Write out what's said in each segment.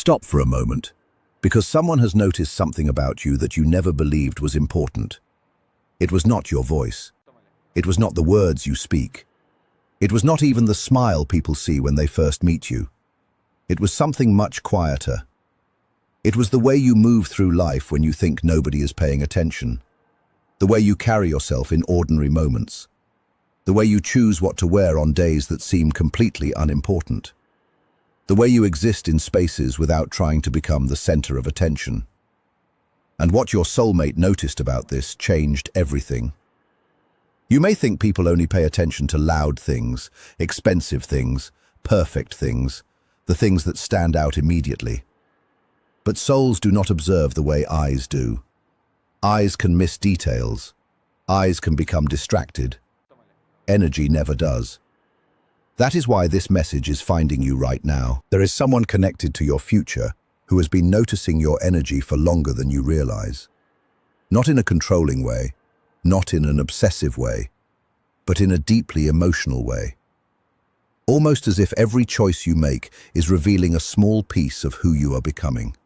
stop for a moment, because someone has noticed something about you that you never believed was important. It was not your voice. It was not the words you speak. It was not even the smile people see when they first meet you. It was something much quieter. It was the way you move through life when you think nobody is paying attention. The way you carry yourself in ordinary moments. The way you choose what to wear on days that seem completely unimportant. The way you exist in spaces without trying to become the center of attention. And what your soulmate noticed about this changed everything. You may think people only pay attention to loud things, expensive things, perfect things, the things that stand out immediately. But souls do not observe the way eyes do. Eyes can miss details. Eyes can become distracted. Energy never does. That is why this message is finding you right now. There is someone connected to your future who has been noticing your energy for longer than you realize. Not in a controlling way, not in an obsessive way, but in a deeply emotional way. Almost as if every choice you make is revealing a small piece of who you are becoming.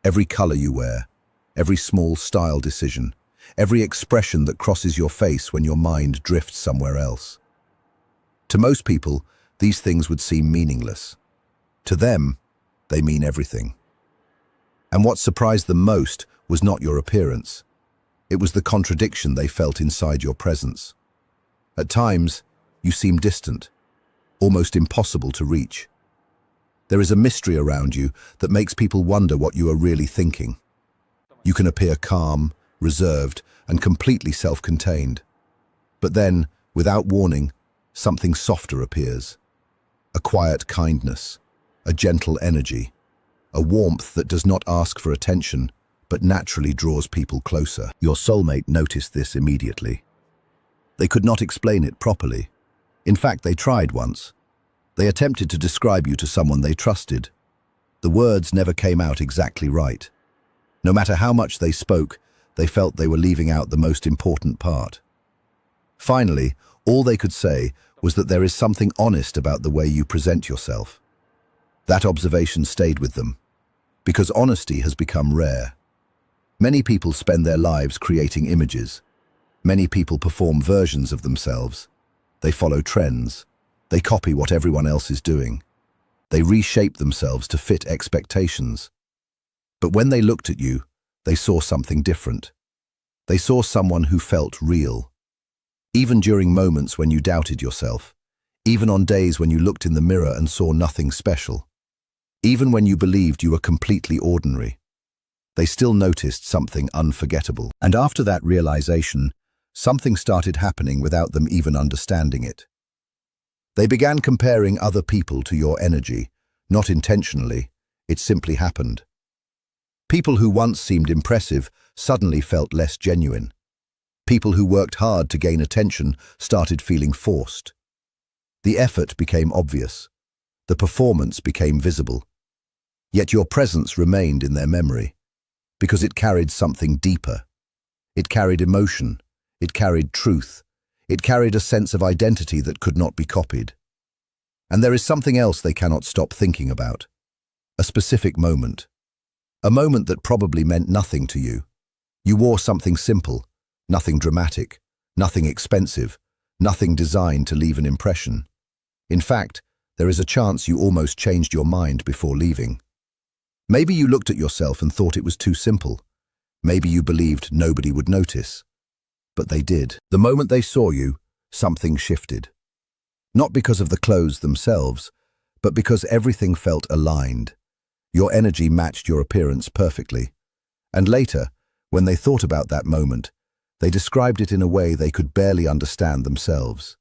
Every color you wear, every small style decision, every expression that crosses your face when your mind drifts somewhere else. To most people, these things would seem meaningless. To them, they mean everything. And what surprised them most was not your appearance. It was the contradiction they felt inside your presence. At times, you seem distant, almost impossible to reach. There is a mystery around you that makes people wonder what you are really thinking. You can appear calm, reserved, and completely self-contained. But then, without warning, something softer appears. A quiet kindness, a gentle energy, a warmth that does not ask for attention, but naturally draws people closer. Your soulmate noticed this immediately. They could not explain it properly. In fact, they tried once. They attempted to describe you to someone they trusted. The words never came out exactly right. No matter how much they spoke, they felt they were leaving out the most important part. Finally, all they could say was that there is something honest about the way you present yourself. That observation stayed with them, because honesty has become rare. Many people spend their lives creating images. Many people perform versions of themselves. They follow trends. They copy what everyone else is doing. They reshape themselves to fit expectations. But when they looked at you, they saw something different. They saw someone who felt real. Even during moments when you doubted yourself, even on days when you looked in the mirror and saw nothing special, even when you believed you were completely ordinary, they still noticed something unforgettable. And after that realization, something started happening without them even understanding it. They began comparing other people to your energy, not intentionally, it simply happened. People who once seemed impressive suddenly felt less genuine. People who worked hard to gain attention started feeling forced. The effort became obvious. The performance became visible. Yet your presence remained in their memory, because it carried something deeper. It carried emotion. It carried truth. It carried a sense of identity that could not be copied. And there is something else they cannot stop thinking about. A specific moment. A moment that probably meant nothing to you. You wore something simple, nothing dramatic, nothing expensive, nothing designed to leave an impression. In fact, there is a chance you almost changed your mind before leaving. Maybe you looked at yourself and thought it was too simple. Maybe you believed nobody would notice. But they did. The moment they saw you, something shifted. Not because of the clothes themselves, but because everything felt aligned. Your energy matched your appearance perfectly. And later, when they thought about that moment, they described it in a way they could barely understand themselves.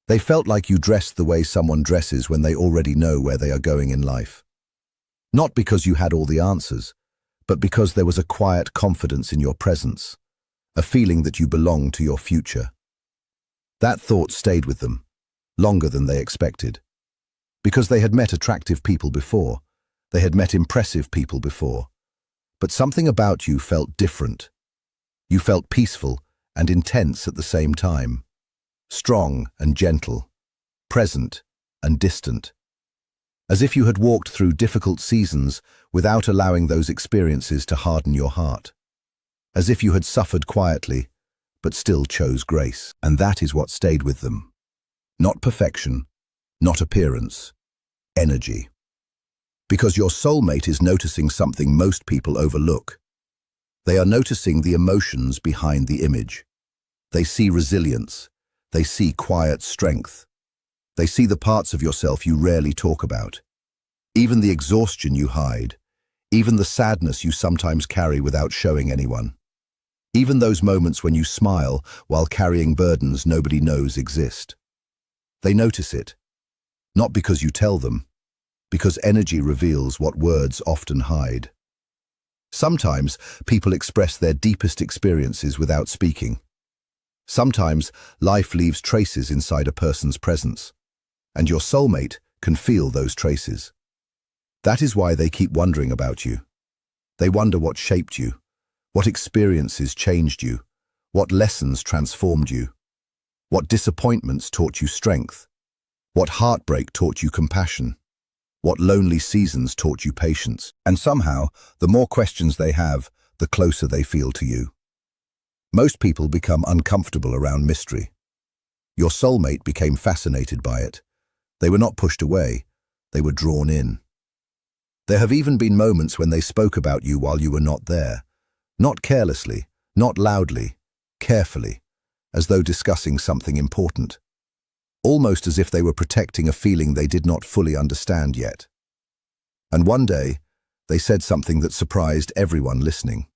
They felt like you dressed the way someone dresses when they already know where they are going in life. Not because you had all the answers, but because there was a quiet confidence in your presence, a feeling that you belonged to your future. That thought stayed with them, longer than they expected. Because they had met attractive people before, they had met impressive people before. But something about you felt different. You felt peaceful and intense at the same time, strong and gentle, present and distant. as if you had walked through difficult seasons without allowing those experiences to harden your heart, as if you had suffered quietly, but still chose grace. And that is what stayed with them. Not perfection, not appearance, energy. Because your soulmate is noticing something most people overlook. They are noticing the emotions behind the image. They see resilience. They see quiet strength. They see the parts of yourself you rarely talk about. Even the exhaustion you hide. Even the sadness you sometimes carry without showing anyone. Even those moments when you smile while carrying burdens nobody knows exist. They notice it. Not because you tell them, because energy reveals what words often hide. Sometimes people express their deepest experiences without speaking. Sometimes life leaves traces inside a person's presence, and your soulmate can feel those traces. That is why they keep wondering about you. They wonder what shaped you, what experiences changed you, what lessons transformed you, what disappointments taught you strength, what heartbreak taught you compassion, what lonely seasons taught you patience. And somehow, the more questions they have, the closer they feel to you. Most people become uncomfortable around mystery. Your soulmate became fascinated by it. They were not pushed away, they were drawn in. There have even been moments when they spoke about you while you were not there. Not carelessly, not loudly, carefully, as though discussing something important. Almost as if they were protecting a feeling they did not fully understand yet. And one day, they said something that surprised everyone listening.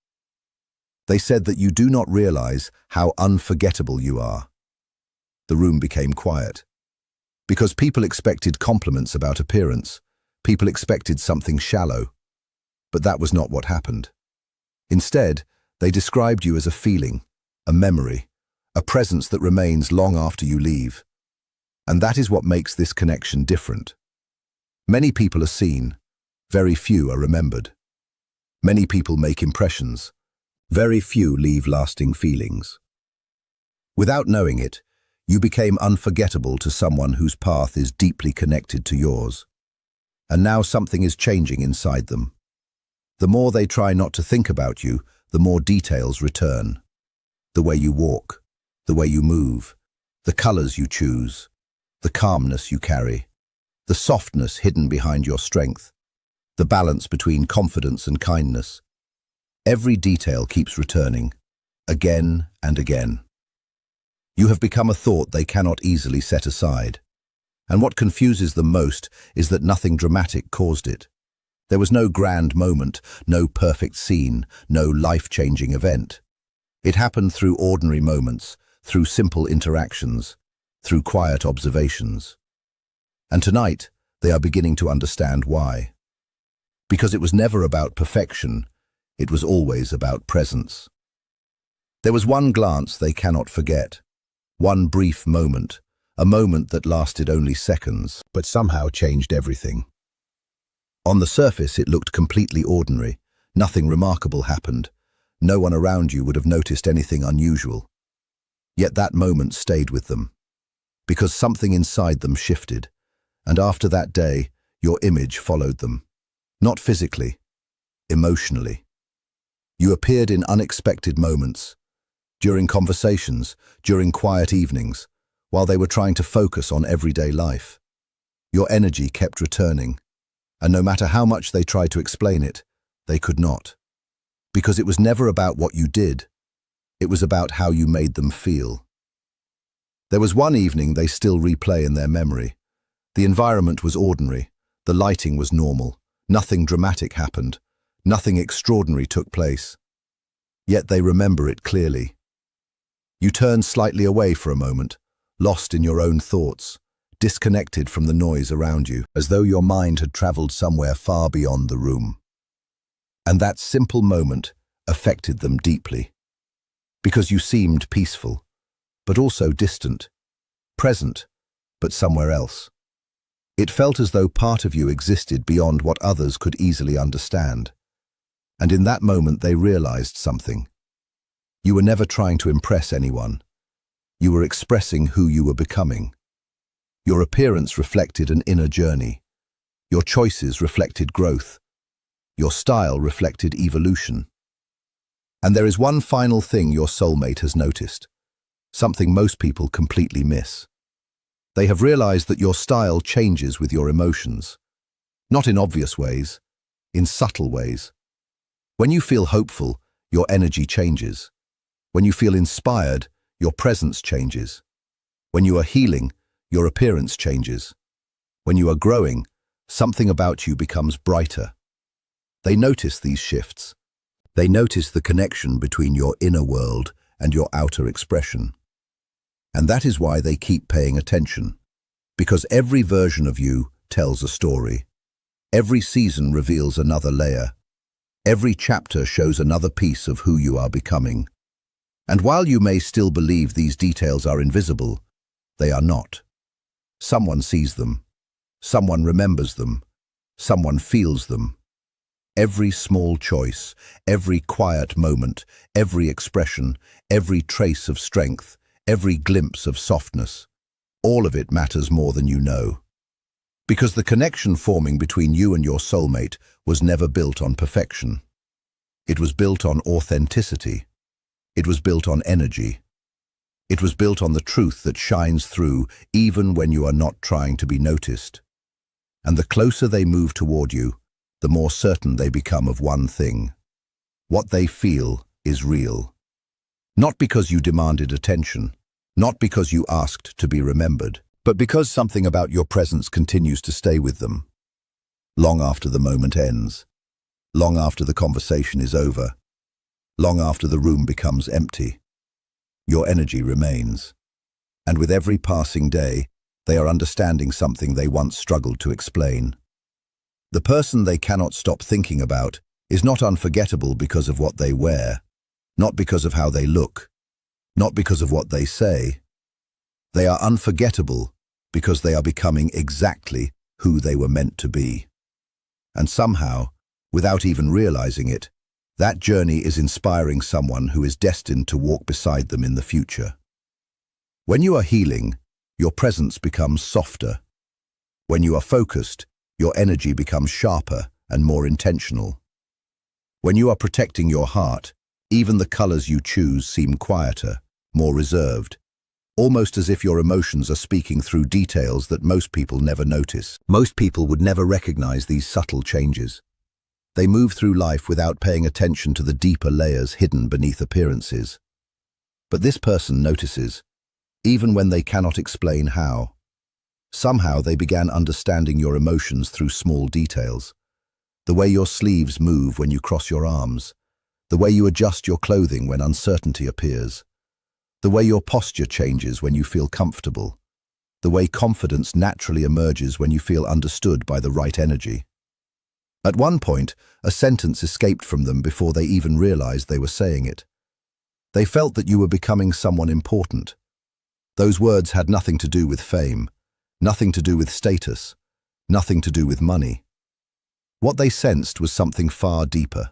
They said that you do not realize how unforgettable you are. The room became quiet. Because people expected compliments about appearance, people expected something shallow. But that was not what happened. Instead, they described you as a feeling, a memory, a presence that remains long after you leave. And that is what makes this connection different. Many people are seen, very few are remembered. Many people make impressions, very few leave lasting feelings. Without knowing it, you became unforgettable to someone whose path is deeply connected to yours. And now something is changing inside them. The more they try not to think about you, the more details return. The way you walk, the way you move, the colors you choose, the calmness you carry, the softness hidden behind your strength, the balance between confidence and kindness. Every detail keeps returning, again and again. You have become a thought they cannot easily set aside. And what confuses them most is that nothing dramatic caused it. There was no grand moment, no perfect scene, no life-changing event. It happened through ordinary moments, through simple interactions, through quiet observations. And tonight, they are beginning to understand why. Because it was never about perfection, it was always about presence. There was one glance they cannot forget, one brief moment, a moment that lasted only seconds, but somehow changed everything. On the surface, it looked completely ordinary. Nothing remarkable happened. No one around you would have noticed anything unusual. Yet that moment stayed with them, because something inside them shifted, and after that day, your image followed them. Not physically, emotionally. You appeared in unexpected moments, during conversations, during quiet evenings, while they were trying to focus on everyday life. Your energy kept returning, and no matter how much they tried to explain it, they could not. Because it was never about what you did, it was about how you made them feel. There was one evening they still replay in their memory. The environment was ordinary, the lighting was normal, nothing dramatic happened, nothing extraordinary took place. Yet they remember it clearly. You turned slightly away for a moment, lost in your own thoughts, disconnected from the noise around you, as though your mind had traveled somewhere far beyond the room. And that simple moment affected them deeply, because you seemed peaceful, but also distant, present, but somewhere else. It felt as though part of you existed beyond what others could easily understand. And in that moment they realized something. You were never trying to impress anyone. You were expressing who you were becoming. Your appearance reflected an inner journey. Your choices reflected growth. Your style reflected evolution. And there is one final thing your soulmate has noticed, something most people completely miss. They have realized that your style changes with your emotions, not in obvious ways, in subtle ways. When you feel hopeful, your energy changes. When you feel inspired, your presence changes. When you are healing, your appearance changes. When you are growing, something about you becomes brighter. They notice these shifts. They notice the connection between your inner world and your outer expression. And that is why they keep paying attention. Because every version of you tells a story. Every season reveals another layer. Every chapter shows another piece of who you are becoming. And while you may still believe these details are invisible, they are not. Someone sees them. Someone remembers them. Someone feels them. Every small choice, every quiet moment, every expression, every trace of strength, every glimpse of softness, all of it matters more than you know. Because the connection forming between you and your soulmate was never built on perfection. It was built on authenticity. It was built on energy. It was built on the truth that shines through even when you are not trying to be noticed. And the closer they move toward you, the more certain they become of one thing. What they feel is real. Not because you demanded attention, not because you asked to be remembered, but because something about your presence continues to stay with them. Long after the moment ends, long after the conversation is over, long after the room becomes empty, your energy remains. And with every passing day, they are understanding something they once struggled to explain. The person they cannot stop thinking about is not unforgettable because of what they wear, not because of how they look, not because of what they say. They are unforgettable because they are becoming exactly who they were meant to be. And somehow, without even realizing it, that journey is inspiring someone who is destined to walk beside them in the future. When you are healing, your presence becomes softer. When you are focused, your energy becomes sharper and more intentional. When you are protecting your heart, even the colors you choose seem quieter, more reserved, almost as if your emotions are speaking through details that most people never notice. Most people would never recognize these subtle changes. They move through life without paying attention to the deeper layers hidden beneath appearances. But this person notices, even when they cannot explain how. Somehow they began understanding your emotions through small details. The way your sleeves move when you cross your arms. The way you adjust your clothing when uncertainty appears. The way your posture changes when you feel comfortable. The way confidence naturally emerges when you feel understood by the right energy. At one point, a sentence escaped from them before they even realized they were saying it. They felt that you were becoming someone important. Those words had nothing to do with fame. Nothing to do with status, nothing to do with money. What they sensed was something far deeper,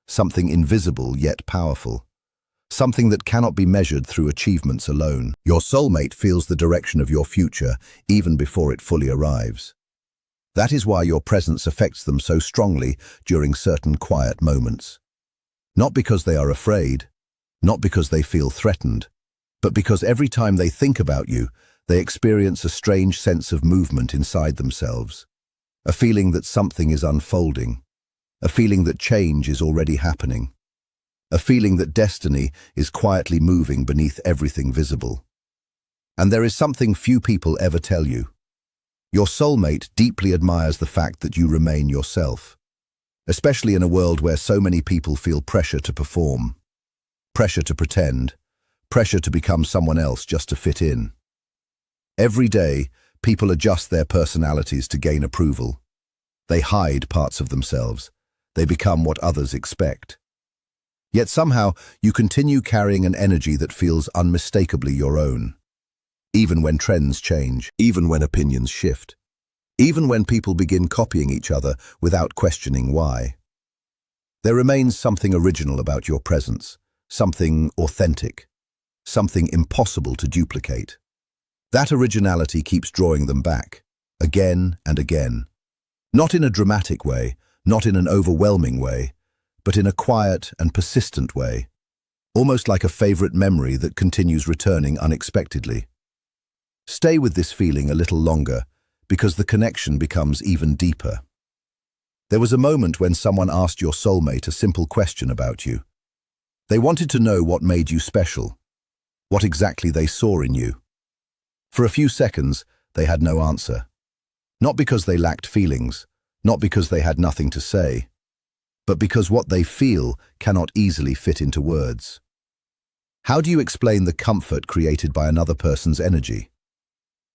something invisible yet powerful, something that cannot be measured through achievements alone. Your soulmate feels the direction of your future even before it fully arrives. That is why your presence affects them so strongly during certain quiet moments. Not because they are afraid, not because they feel threatened, but because every time they think about you, they experience a strange sense of movement inside themselves, a feeling that something is unfolding, a feeling that change is already happening, a feeling that destiny is quietly moving beneath everything visible. And there is something few people ever tell you. Your soulmate deeply admires the fact that you remain yourself, especially in a world where so many people feel pressure to perform, pressure to pretend, pressure to become someone else just to fit in. Every day, people adjust their personalities to gain approval. They hide parts of themselves. They become what others expect. Yet somehow, you continue carrying an energy that feels unmistakably your own. Even when trends change, even when opinions shift, even when people begin copying each other without questioning why. There remains something original about your presence, something authentic, something impossible to duplicate. That originality keeps drawing them back, again and again. Not in a dramatic way, not in an overwhelming way, but in a quiet and persistent way, almost like a favorite memory that continues returning unexpectedly. Stay with this feeling a little longer, because the connection becomes even deeper. There was a moment when someone asked your soulmate a simple question about you. They wanted to know what made you special, what exactly they saw in you. For a few seconds, they had no answer. Not because they lacked feelings, not because they had nothing to say, but because what they feel cannot easily fit into words. How do you explain the comfort created by another person's energy?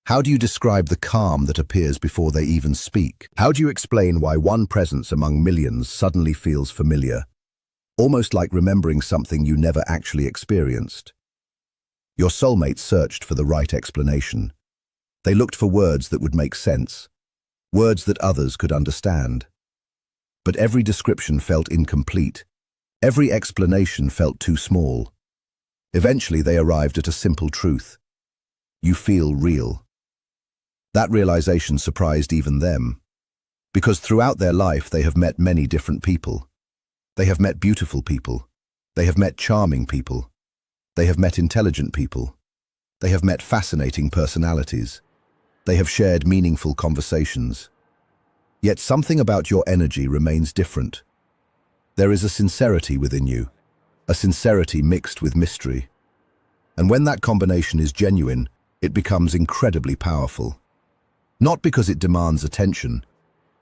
How do you describe the calm that appears before they even speak? How do you explain why one presence among millions suddenly feels familiar, almost like remembering something you never actually experienced? Your soulmate searched for the right explanation. They looked for words that would make sense, words that others could understand. But every description felt incomplete. Every explanation felt too small. Eventually, they arrived at a simple truth. You feel real. That realization surprised even them, because throughout their life they have met many different people. They have met beautiful people. They have met charming people. They have met intelligent people. They have met fascinating personalities. They have shared meaningful conversations. Yet something about your energy remains different. There is a sincerity within you, a sincerity mixed with mystery. And when that combination is genuine, it becomes incredibly powerful. Not because it demands attention,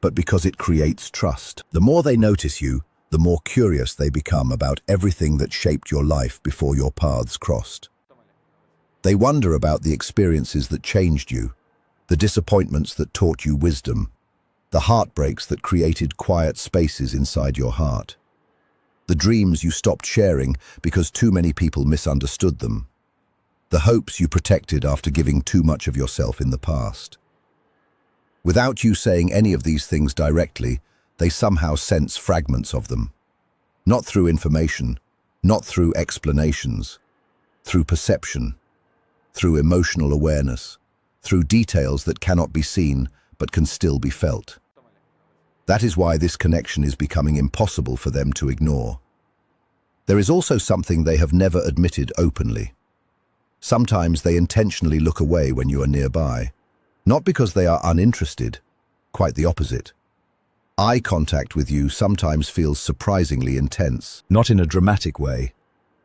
but because it creates trust. The more they notice you, the more curious they become about everything that shaped your life before your paths crossed. They wonder about the experiences that changed you, the disappointments that taught you wisdom, the heartbreaks that created quiet spaces inside your heart, the dreams you stopped sharing because too many people misunderstood them, the hopes you protected after giving too much of yourself in the past. Without you saying any of these things directly, they somehow sense fragments of them. Not through information, not through explanations, through perception, through emotional awareness, through details that cannot be seen but can still be felt. That is why this connection is becoming impossible for them to ignore. There is also something they have never admitted openly. Sometimes they intentionally look away when you are nearby, not because they are uninterested, quite the opposite. Eye contact with you sometimes feels surprisingly intense, not in a dramatic way,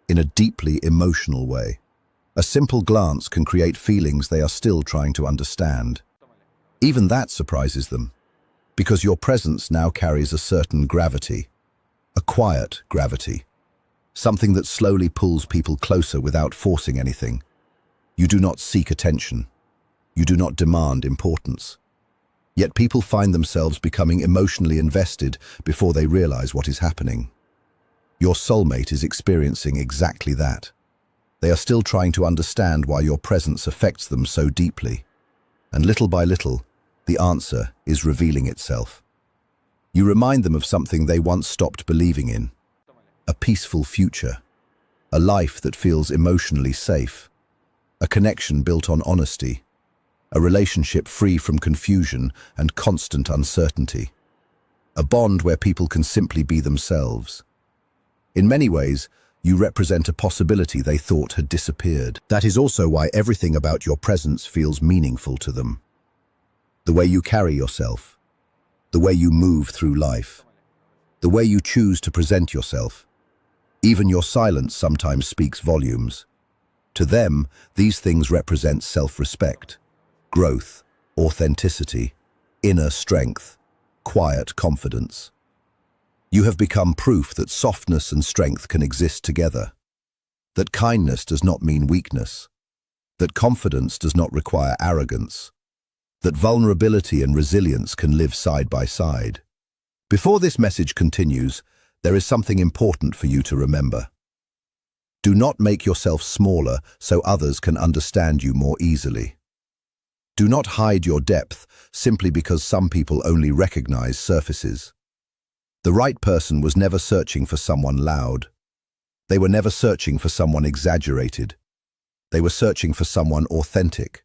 in a deeply emotional way. A simple glance can create feelings they are still trying to understand. Even that surprises them, because your presence now carries a certain gravity, a quiet gravity, something that slowly pulls people closer without forcing anything. You do not seek attention. You do not demand importance. Yet people find themselves becoming emotionally invested before they realize what is happening. Your soulmate is experiencing exactly that. They are still trying to understand why your presence affects them so deeply. And little by little, the answer is revealing itself. You remind them of something they once stopped believing in. A peaceful future. A life that feels emotionally safe. A connection built on honesty. A relationship free from confusion and constant uncertainty. A bond where people can simply be themselves. In many ways, you represent a possibility they thought had disappeared. That is also why everything about your presence feels meaningful to them. The way you carry yourself, the way you move through life, the way you choose to present yourself. Even your silence sometimes speaks volumes. To them, these things represent self-respect, growth, authenticity, inner strength, quiet confidence. You have become proof that softness and strength can exist together, that kindness does not mean weakness, that confidence does not require arrogance, that vulnerability and resilience can live side by side. Before this message continues, there is something important for you to remember. Do not make yourself smaller so others can understand you more easily. Do not hide your depth simply because some people only recognize surfaces. The right person was never searching for someone loud. They were never searching for someone exaggerated. They were searching for someone authentic.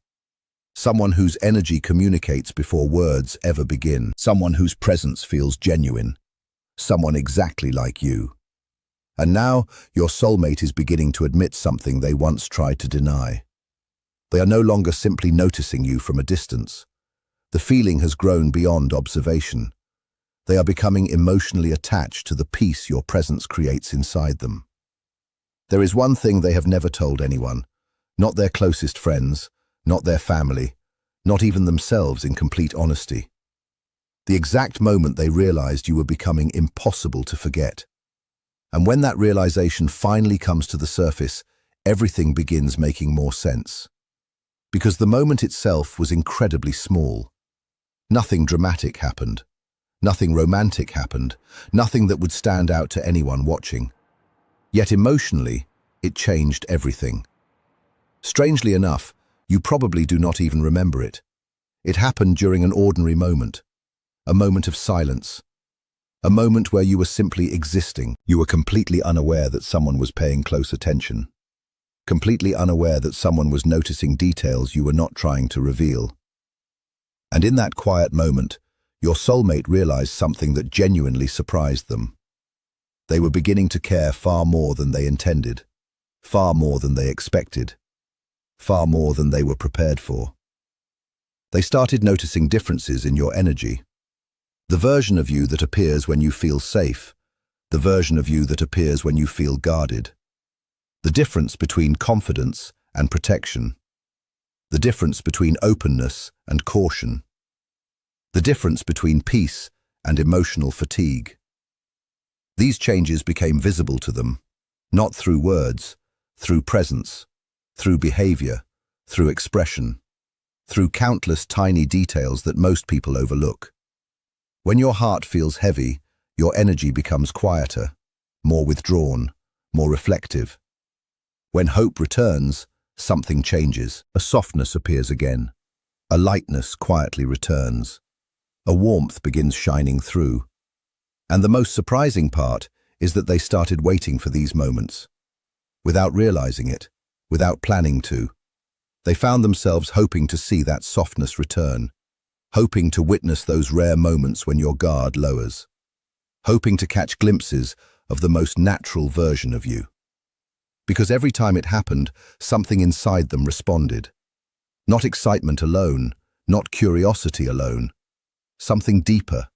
Someone whose energy communicates before words ever begin. Someone whose presence feels genuine. Someone exactly like you. And now, your soulmate is beginning to admit something they once tried to deny. They are no longer simply noticing you from a distance. The feeling has grown beyond observation. They are becoming emotionally attached to the peace your presence creates inside them. There is one thing they have never told anyone, not their closest friends, not their family, not even themselves in complete honesty. The exact moment they realized you were becoming impossible to forget. And when that realization finally comes to the surface, everything begins making more sense. Because the moment itself was incredibly small. Nothing dramatic happened. Nothing romantic happened. Nothing that would stand out to anyone watching. Yet emotionally, it changed everything. Strangely enough, you probably do not even remember it. It happened during an ordinary moment. A moment of silence. A moment where you were simply existing. You were completely unaware that someone was paying close attention. Completely unaware that someone was noticing details you were not trying to reveal. And in that quiet moment, your soulmate realized something that genuinely surprised them. They were beginning to care far more than they intended, far more than they expected, far more than they were prepared for. They started noticing differences in your energy. The version of you that appears when you feel safe, the version of you that appears when you feel guarded. The difference between confidence and protection. The difference between openness and caution. The difference between peace and emotional fatigue. These changes became visible to them, not through words, through presence, through behavior, through expression, through countless tiny details that most people overlook. When your heart feels heavy, your energy becomes quieter, more withdrawn, more reflective. When hope returns, something changes. A softness appears again. A lightness quietly returns. A warmth begins shining through. And the most surprising part is that they started waiting for these moments. Without realizing it, without planning to, they found themselves hoping to see that softness return, hoping to witness those rare moments when your guard lowers, hoping to catch glimpses of the most natural version of you. Because every time it happened, something inside them responded. Not excitement alone, not curiosity alone. Something deeper,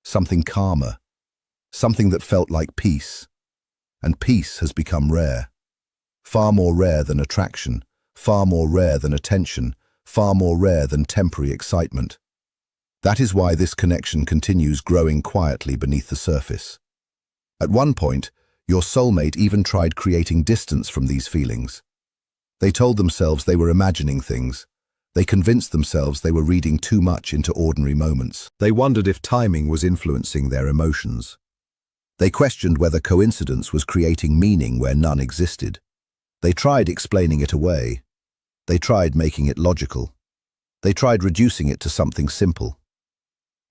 something calmer, something that felt like peace. And peace has become rare. Far more rare than attraction, far more rare than attention, far more rare than temporary excitement. That is why this connection continues growing quietly beneath the surface. At one point, your soulmate even tried creating distance from these feelings. They told themselves they were imagining things. They convinced themselves they were reading too much into ordinary moments. They wondered if timing was influencing their emotions. They questioned whether coincidence was creating meaning where none existed. They tried explaining it away. They tried making it logical. They tried reducing it to something simple.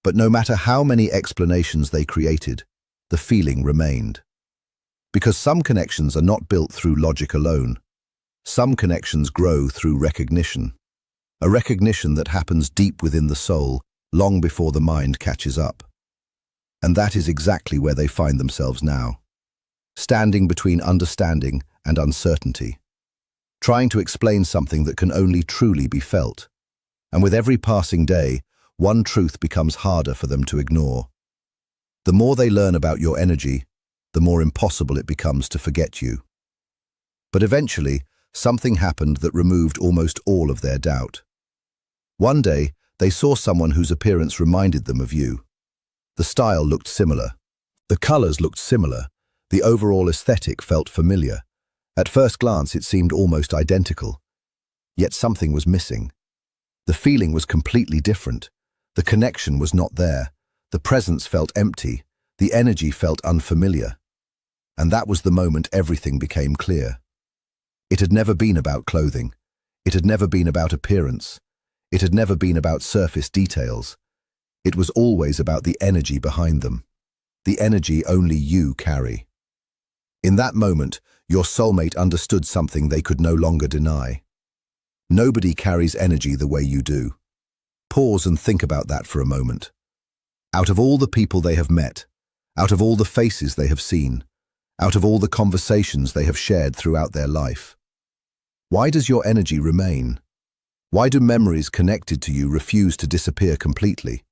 But no matter how many explanations they created, the feeling remained. Because some connections are not built through logic alone. Some connections grow through recognition. A recognition that happens deep within the soul, long before the mind catches up. And that is exactly where they find themselves now. Standing between understanding and uncertainty. Trying to explain something that can only truly be felt. And with every passing day, one truth becomes harder for them to ignore. The more they learn about your energy, the more impossible it becomes to forget you. But eventually, something happened that removed almost all of their doubt. One day, they saw someone whose appearance reminded them of you. The style looked similar. The colors looked similar. The overall aesthetic felt familiar. At first glance, it seemed almost identical. Yet something was missing. The feeling was completely different. The connection was not there. The presence felt empty. The energy felt unfamiliar. And that was the moment everything became clear. It had never been about clothing. It had never been about appearance. It had never been about surface details. It was always about the energy behind them. The energy only you carry. In that moment, your soulmate understood something they could no longer deny. Nobody carries energy the way you do. Pause and think about that for a moment. Out of all the people they have met, out of all the faces they have seen, out of all the conversations they have shared throughout their life, why does your energy remain? Why do memories connected to you refuse to disappear completely?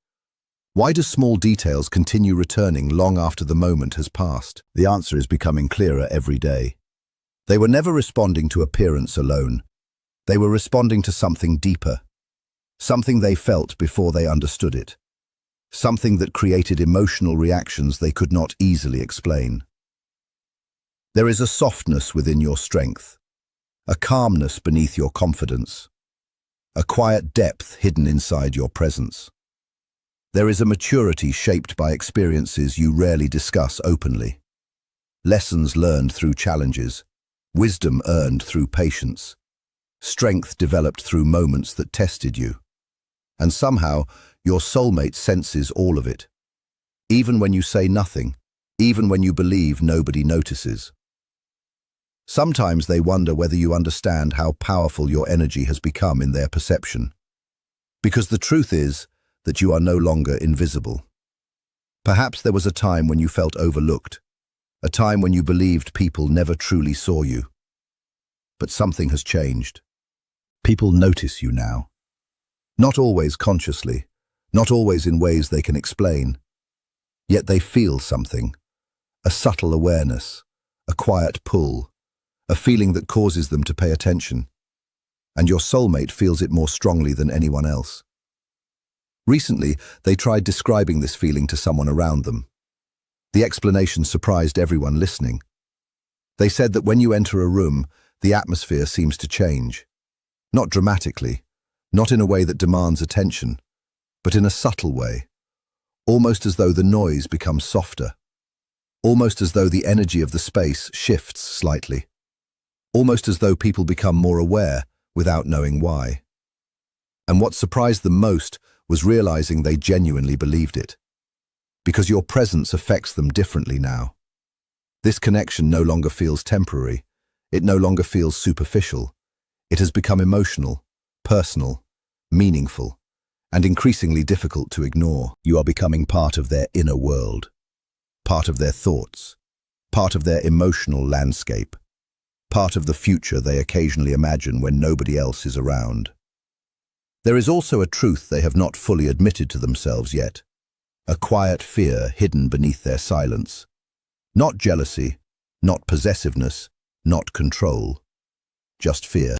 Why do small details continue returning long after the moment has passed? The answer is becoming clearer every day. They were never responding to appearance alone. They were responding to something deeper, something they felt before they understood it, something that created emotional reactions they could not easily explain. There is a softness within your strength, a calmness beneath your confidence, a quiet depth hidden inside your presence. There is a maturity shaped by experiences you rarely discuss openly, lessons learned through challenges, wisdom earned through patience, strength developed through moments that tested you. And somehow, your soulmate senses all of it, even when you say nothing, even when you believe nobody notices. Sometimes they wonder whether you understand how powerful your energy has become in their perception. Because the truth is that you are no longer invisible. Perhaps there was a time when you felt overlooked, a time when you believed people never truly saw you. But something has changed. People notice you now. Not always consciously, not always in ways they can explain. Yet they feel something, a subtle awareness, a quiet pull, a feeling that causes them to pay attention. And your soulmate feels it more strongly than anyone else. Recently, they tried describing this feeling to someone around them. The explanation surprised everyone listening. They said that when you enter a room, the atmosphere seems to change. Not dramatically, not in a way that demands attention, but in a subtle way, almost as though the noise becomes softer, almost as though the energy of the space shifts slightly, almost as though people become more aware without knowing why. And what surprised them most was realizing they genuinely believed it. Because your presence affects them differently now. This connection no longer feels temporary. It no longer feels superficial. It has become emotional, personal, meaningful, and increasingly difficult to ignore. You are becoming part of their inner world, part of their thoughts, part of their emotional landscape, part of the future they occasionally imagine when nobody else is around. There is also a truth they have not fully admitted to themselves yet, a quiet fear hidden beneath their silence. Not jealousy, not possessiveness, not control, just fear.